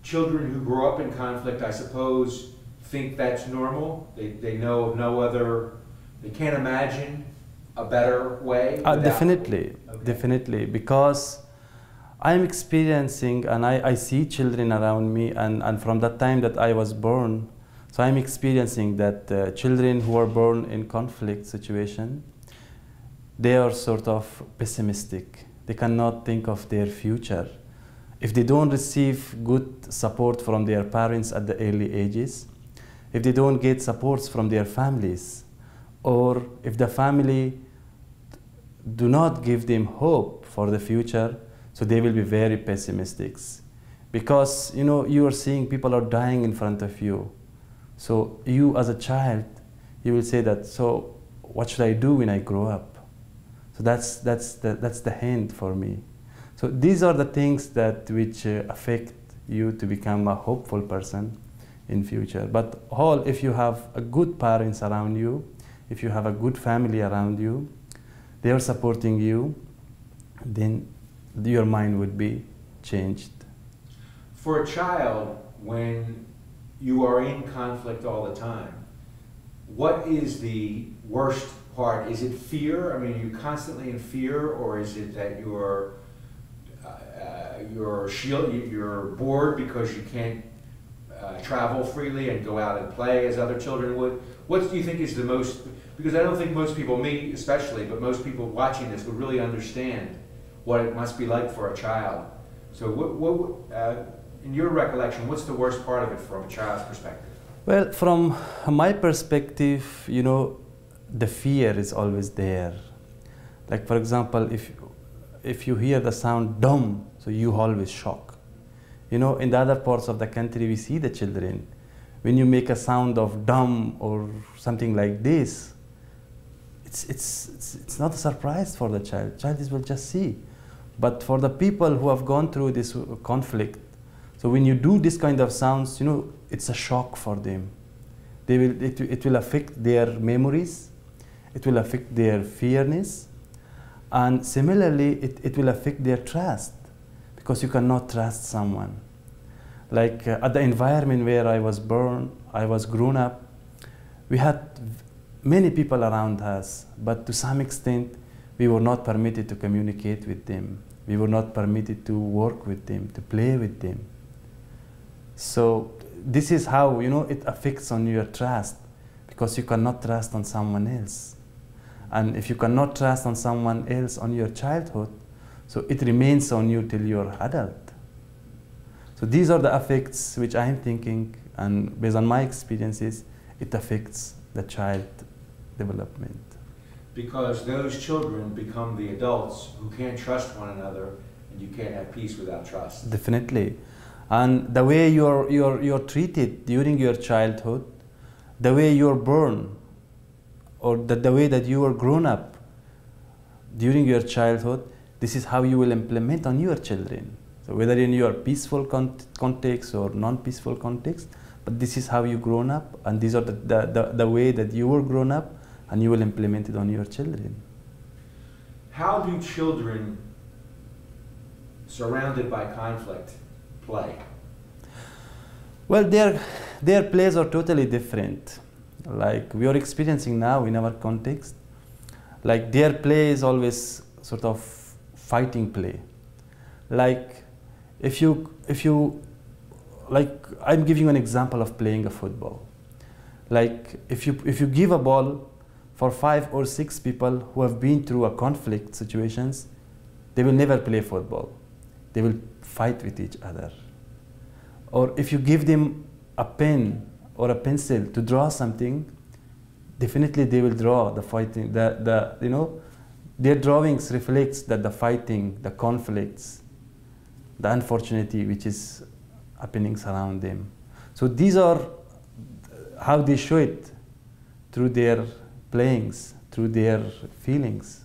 children who grow up in conflict, I suppose, think that's normal. They know of no other, they can't imagine a better way? Definitely, okay. Definitely, because I'm experiencing, and I see children around me, and from that time that I was born, so I'm experiencing that children who are born in conflict situation, they are sort of pessimistic. They cannot think of their future. If they don't receive good support from their parents at the early ages, if they don't get supports from their families, or if the family do not give them hope for the future, so they will be very pessimistic. Because you are seeing people are dying in front of you. So you as a child, you will say that, so what should I do when I grow up? So that's the hint for me. So these are the things that which affect you to become a hopeful person in future. But if you have a good parents around you, if you have a good family around you, they are supporting you, then your mind would be changed. For a child, when you are in conflict all the time, what is the worst part? Is it fear? I mean, are you constantly in fear, or is it that you're bored because you can't travel freely and go out and play as other children would? What do you think is the most, because I don't think most people, me especially, but most people watching this would really understand what it must be like for a child. So in your recollection, what's the worst part of it from a child's perspective? Well, from my perspective, the fear is always there. Like, for example, if you hear the sound dum, so you always shock. In the other parts of the country, we see the children. When you make a sound of dum or something like this, it's not a surprise for the child. Child will just see. But for the people who have gone through this conflict, so when you do this kind of sounds, it's a shock for them. It will affect their memories, it will affect their fearness, and similarly, it will affect their trust, because you cannot trust someone. Like at the environment where I was grown up, we had many people around us, but to some extent, we were not permitted to communicate with them. We were not permitted to work with them, to play with them. So this is how, it affects on your trust, because you cannot trust on someone else. And if you cannot trust on someone else on your childhood, so it remains on you till you're adult. So these are the effects which I'm thinking, and based on my experiences, it affects the child development. Because those children become the adults who can't trust one another, and you can't have peace without trust. Definitely. And the way you're treated during your childhood, the way you're born, or the way that you were grown up during your childhood, this is how you will implement on your children. So whether in your peaceful context or non-peaceful context, but this is how you grown up, and these are the way that you were grown up, and you will implement it on your children. How do children surrounded by conflict play? Well, their plays are totally different. Like we are experiencing now in our context, like their play is always sort of fighting play. Like if you like, I'm giving you an example of playing a football. Like if you give a ball for 5 or 6 people who have been through a conflict situations, they will never play football. They will fight with each other. Or if you give them a pen or a pencil to draw something, definitely they will draw the fighting. Their drawings reflects that the fighting, the conflicts, the unfortunity which is happening around them. So these are how they show it through their playings, through their feelings.